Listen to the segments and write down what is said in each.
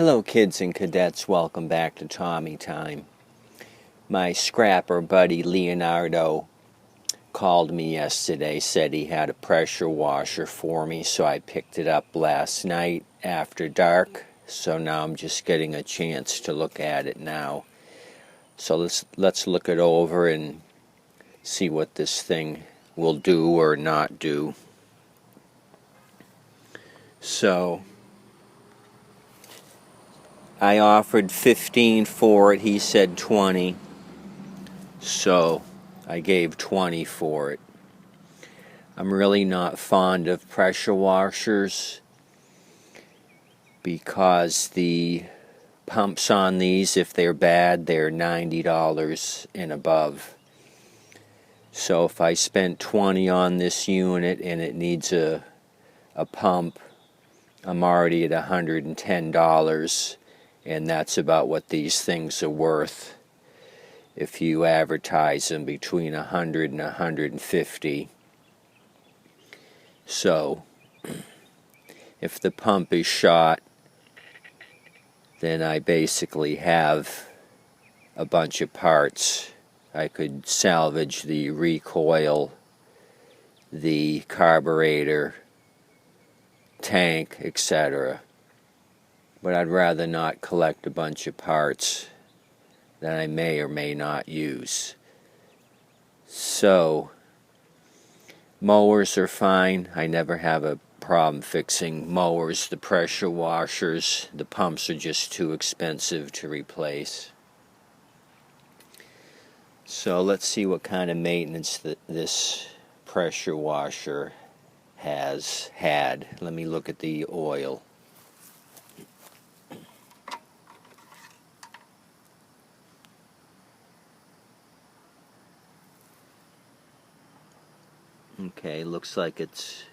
Hello kids and cadets, welcome back to Tommy Time. My scrapper buddy Leonardo called me yesterday, said he had a pressure washer for me, so I picked it up last night after dark, so now I'm just getting a chance to look at it now. So let's look it over and see what this thing will do or not do. So I offered 15 for it, he said 20, so I gave 20 for it. I'm really not fond of pressure washers because the pumps on these, if they're bad, they're $90 and above. So if I spent 20 on this unit and it needs a pump, I'm already at $110, and that's about what these things are worth if you advertise them between 100 and 150. So if the pump is shot, then I basically have a bunch of parts. I could salvage the recoil, the carburetor, tank, etc. But I'd rather not collect a bunch of parts that I may or may not use. So mowers are fine. I never have a problem fixing mowers. The pressure washers, the pumps are just too expensive to replace. So let's see what kind of maintenance this pressure washer has had. Let me look at the oil. Okay, looks like it's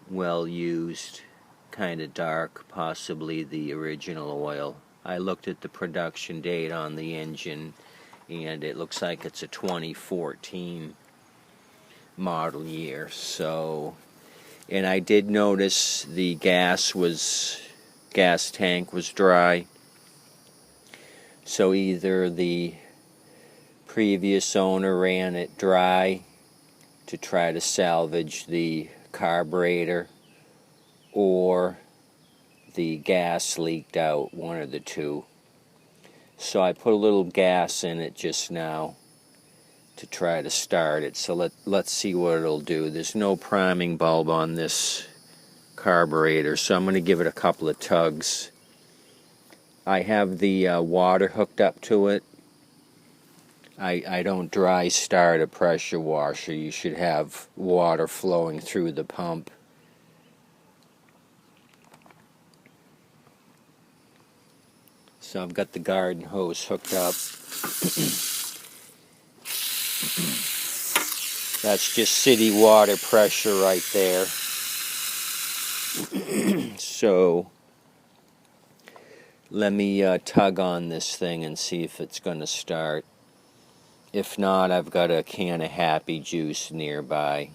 well used, kind of dark, possibly the original oil. I looked at the production date on the engine and it looks like it's a 2014 model year. So, and I did notice the gas tank was dry. So either the previous owner ran it dry to try to salvage the carburetor, or the gas leaked out, one of the two. So I put a little gas in it just now to try to start it. So let's see what it'll do. There's no priming bulb on this carburetor, so I'm going to give it a couple of tugs. I have the water hooked up to it. I don't dry start a pressure washer. You should have water flowing through the pump. So I've got the garden hose hooked up. That's just city water pressure right there. So let me tug on this thing and see if it's going to start. If not, I've got a can of Happy Juice nearby.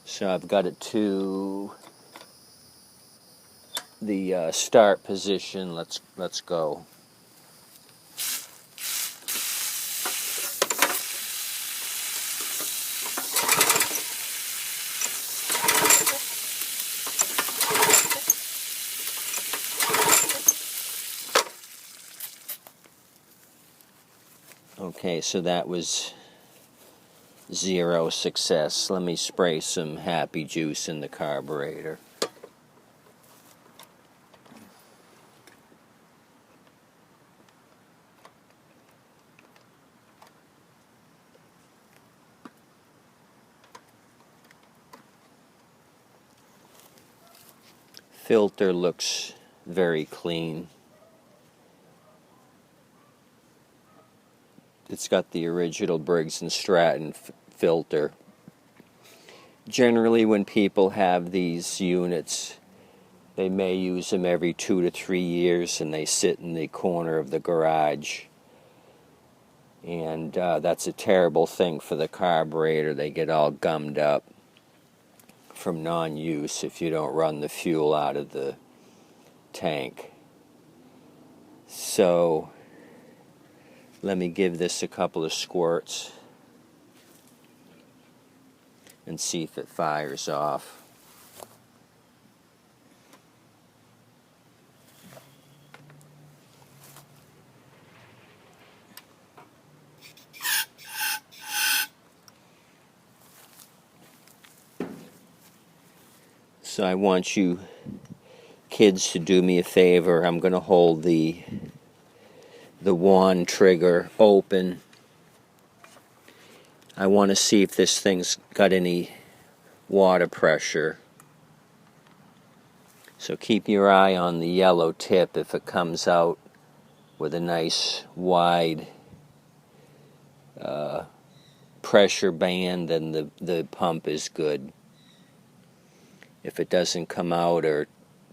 So I've got it to the start position. Let's go. Okay, so that was zero success. Let me spray some Happy Juice in the carburetor. Filter looks very clean. It's got the original Briggs & Stratton filter. Generally, when people have these units, they may use them every 2 to 3 years, and they sit in the corner of the garage. And that's a terrible thing for the carburetor. They get all gummed up. from non-use if you don't run the fuel out of the tank. So let me give this a couple of squirts and see if it fires off. So I want you kids to do me a favor. I'm going to hold the wand trigger open. I want to see if this thing's got any water pressure. So keep your eye on the yellow tip. If it comes out with a nice wide pressure band, then the pump is good. If it doesn't come out or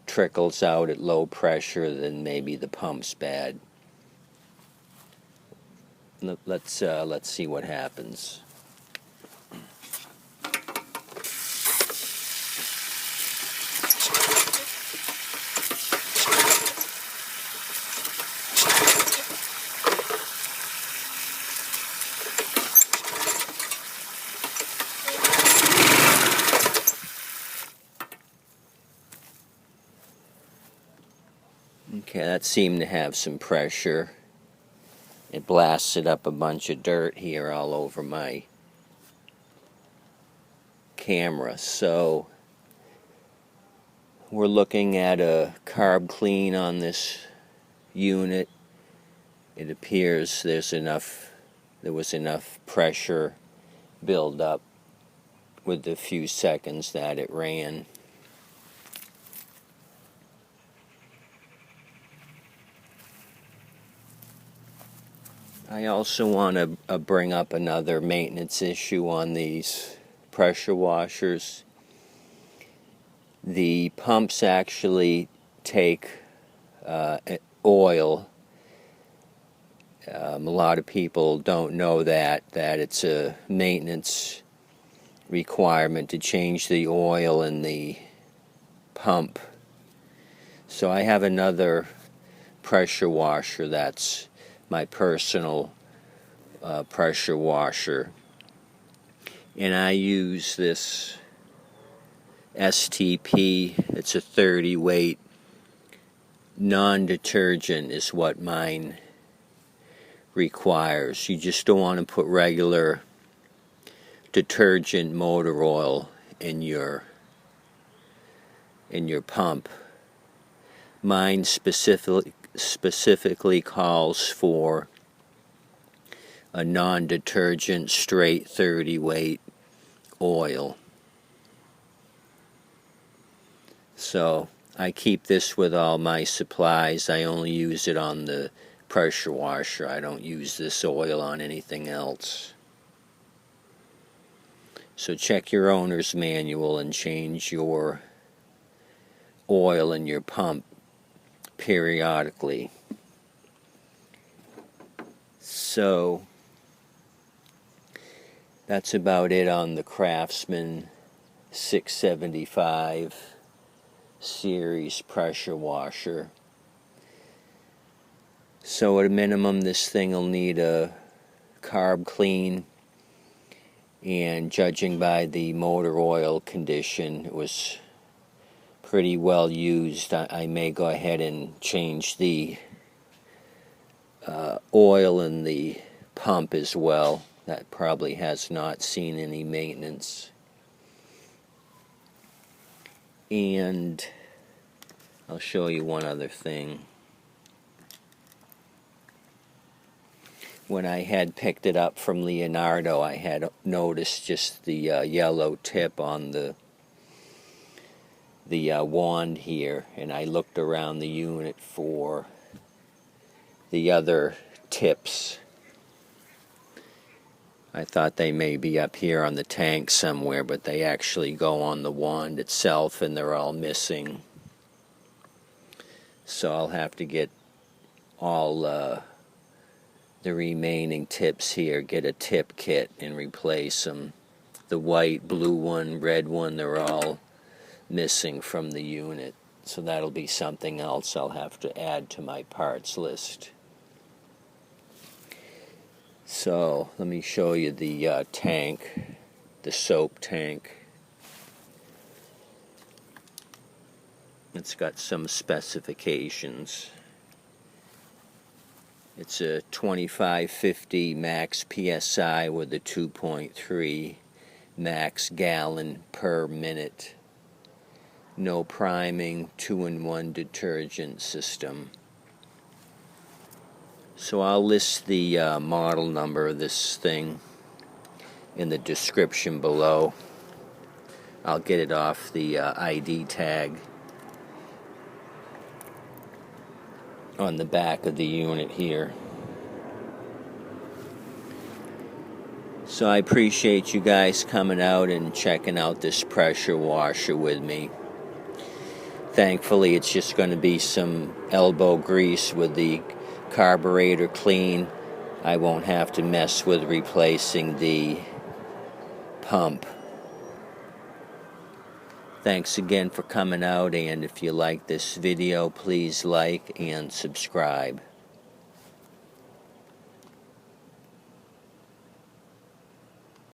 trickles out at low pressure, then maybe the pump's bad. Let's see what happens. Okay, that seemed to have some pressure. It blasted up a bunch of dirt here all over my camera. So we're looking at a carb clean on this unit. It appears there was enough pressure build up with the few seconds that it ran. I also want to bring up another maintenance issue on these pressure washers. The pumps actually take oil. A lot of people don't know that it's a maintenance requirement to change the oil in the pump. So I have another pressure washer that's my personal pressure washer, and I use this STP. It's a 30 weight non-detergent is what mine requires. You just don't want to put regular detergent motor oil in your pump. Mine specifically calls for a non-detergent straight 30 weight oil. So I keep this with all my supplies. I only use it on the pressure washer. I don't use this oil on anything else. So check your owner's manual and change your oil in your pump periodically. So that's about it on the Craftsman 675 series pressure washer. So at a minimum, this thing will need a carb clean, and judging by the motor oil condition, it was pretty well used. I may go ahead and change the oil in the pump as well. That probably has not seen any maintenance. And I'll show you one other thing. When I had picked it up from Leonardo, I had noticed just the yellow tip on the wand here, and I looked around the unit for the other tips. I thought they may be up here on the tank somewhere, but they actually go on the wand itself, and they're all missing. So I'll have to get all the remaining tips here, get a tip kit and replace them. the white, blue one, red one, they're all missing from the unit. So that'll be something else I'll have to add to my parts list. So let me show you the tank, the soap tank. It's got some specifications. It's a 2550 max PSI with a 2.3 max gallon per minute. No priming, 2-in-1 detergent system. So I'll list the model number of this thing in the description below. I'll get it off the ID tag on the back of the unit here. So I appreciate you guys coming out and checking out this pressure washer with me. Thankfully, it's just going to be some elbow grease with the carburetor clean. I won't have to mess with replacing the pump. Thanks again for coming out, and if you like this video, please like and subscribe.